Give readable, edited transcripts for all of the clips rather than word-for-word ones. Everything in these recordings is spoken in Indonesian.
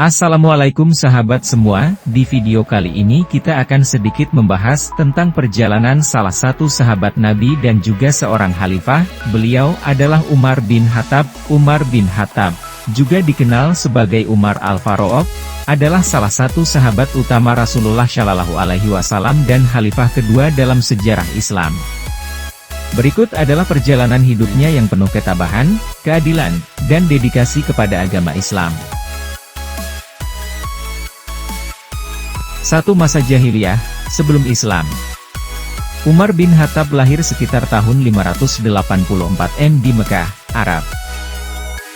Assalamualaikum sahabat semua, di video kali ini kita akan sedikit membahas tentang perjalanan salah satu sahabat Nabi dan juga seorang khalifah. Beliau adalah Umar bin Khattab. Umar bin Khattab, juga dikenal sebagai Umar Al-Faruq, adalah salah satu sahabat utama Rasulullah Shallallahu Alaihi Wasallam dan khalifah kedua dalam sejarah Islam. Berikut adalah perjalanan hidupnya yang penuh ketabahan, keadilan, dan dedikasi kepada agama Islam. 1. Masa jahiliyah, sebelum Islam. Umar bin Khattab lahir sekitar tahun 584 di Mekah, Arab.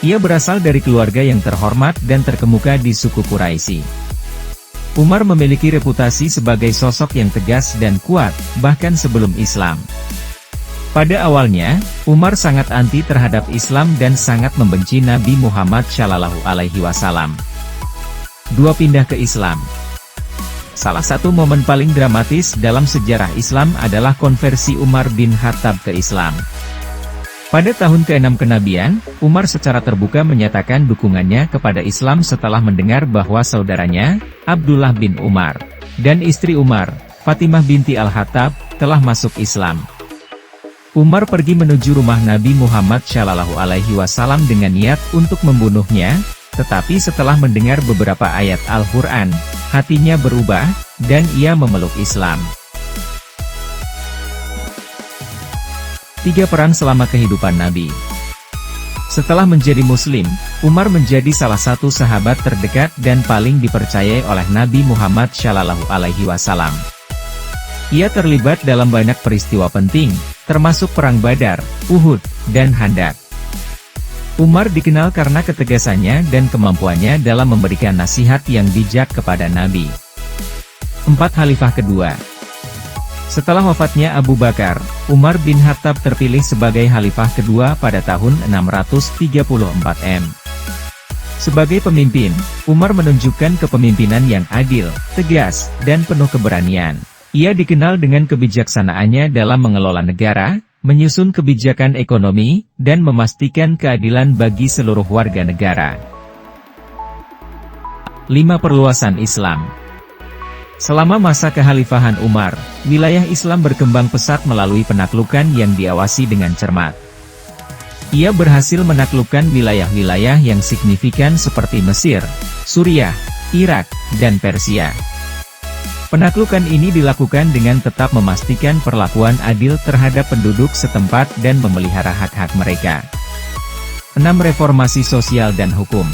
Ia berasal dari keluarga yang terhormat dan terkemuka di suku Quraisy. Umar memiliki reputasi sebagai sosok yang tegas dan kuat, bahkan sebelum Islam. Pada awalnya, Umar sangat anti terhadap Islam dan sangat membenci Nabi Muhammad Shallallahu Alaihi Wasallam. 2. Pindah ke Islam. Salah satu momen paling dramatis dalam sejarah Islam adalah konversi Umar bin Khattab ke Islam. Pada tahun ke-6 kenabian, Umar secara terbuka menyatakan dukungannya kepada Islam setelah mendengar bahwa saudaranya, Abdullah bin Umar, dan istri Umar, Fatimah binti Al-Khattab, telah masuk Islam. Umar pergi menuju rumah Nabi Muhammad Shallallahu Alaihi Wasallam dengan niat untuk membunuhnya, tetapi setelah mendengar beberapa ayat Al-Quran, hatinya berubah, dan ia memeluk Islam. 3. Peran selama kehidupan Nabi. Setelah menjadi Muslim, Umar menjadi salah satu sahabat terdekat dan paling dipercayai oleh Nabi Muhammad Shallallahu Alaihi Wasallam. Ia terlibat dalam banyak peristiwa penting, termasuk Perang Badar, Uhud, dan Khandaq. Umar dikenal karena ketegasannya dan kemampuannya dalam memberikan nasihat yang bijak kepada Nabi. 4. Khalifah kedua. Setelah wafatnya Abu Bakar, Umar bin Khattab terpilih sebagai khalifah kedua pada tahun 634 M. Sebagai pemimpin, Umar menunjukkan kepemimpinan yang adil, tegas, dan penuh keberanian. Ia dikenal dengan kebijaksanaannya dalam mengelola negara, menyusun kebijakan ekonomi, dan memastikan keadilan bagi seluruh warga negara. 5. Perluasan Islam. Selama masa kekhalifahan Umar, wilayah Islam berkembang pesat melalui penaklukan yang diawasi dengan cermat. Ia berhasil menaklukkan wilayah-wilayah yang signifikan seperti Mesir, Suriah, Irak, dan Persia. Penaklukan ini dilakukan dengan tetap memastikan perlakuan adil terhadap penduduk setempat dan memelihara hak-hak mereka. 6. Reformasi sosial dan hukum.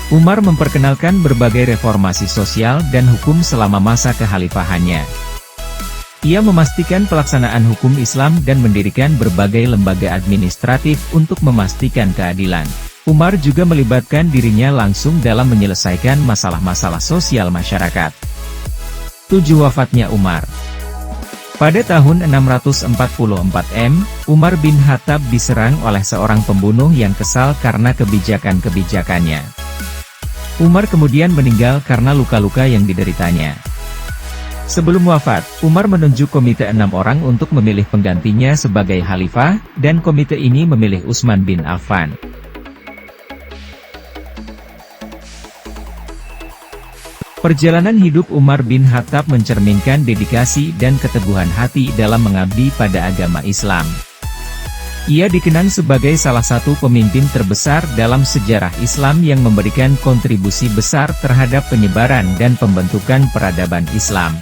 Umar memperkenalkan berbagai reformasi sosial dan hukum selama masa kekhalifahannya. Ia memastikan pelaksanaan hukum Islam dan mendirikan berbagai lembaga administratif untuk memastikan keadilan. Umar juga melibatkan dirinya langsung dalam menyelesaikan masalah-masalah sosial masyarakat. 7. Wafatnya Umar. Pada tahun 644 M, Umar bin Khattab diserang oleh seorang pembunuh yang kesal karena kebijakan-kebijakannya. Umar kemudian meninggal karena luka-luka yang dideritanya. Sebelum wafat, Umar menunjuk komite 6 orang untuk memilih penggantinya sebagai khalifah, dan komite ini memilih Utsman bin Affan. Perjalanan hidup Umar bin Khattab mencerminkan dedikasi dan keteguhan hati dalam mengabdi pada agama Islam. Ia dikenang sebagai salah satu pemimpin terbesar dalam sejarah Islam yang memberikan kontribusi besar terhadap penyebaran dan pembentukan peradaban Islam.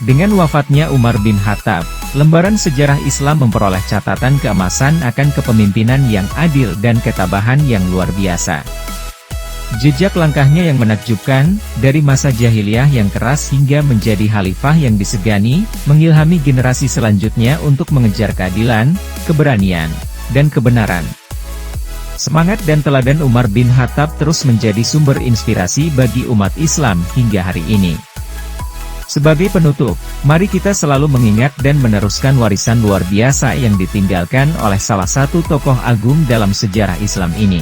Dengan wafatnya Umar bin Khattab, lembaran sejarah Islam memperoleh catatan keemasan akan kepemimpinan yang adil dan ketabahan yang luar biasa. Jejak langkahnya yang menakjubkan, dari masa jahiliyah yang keras hingga menjadi khalifah yang disegani, mengilhami generasi selanjutnya untuk mengejar keadilan, keberanian, dan kebenaran. Semangat dan teladan Umar bin Khattab terus menjadi sumber inspirasi bagi umat Islam hingga hari ini. Sebagai penutup, mari kita selalu mengingat dan meneruskan warisan luar biasa yang ditinggalkan oleh salah satu tokoh agung dalam sejarah Islam ini.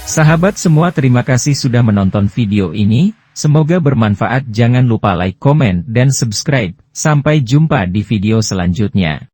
Sahabat semua, terima kasih sudah menonton video ini, semoga bermanfaat. Jangan lupa like, komen, dan subscribe. Sampai jumpa di video selanjutnya.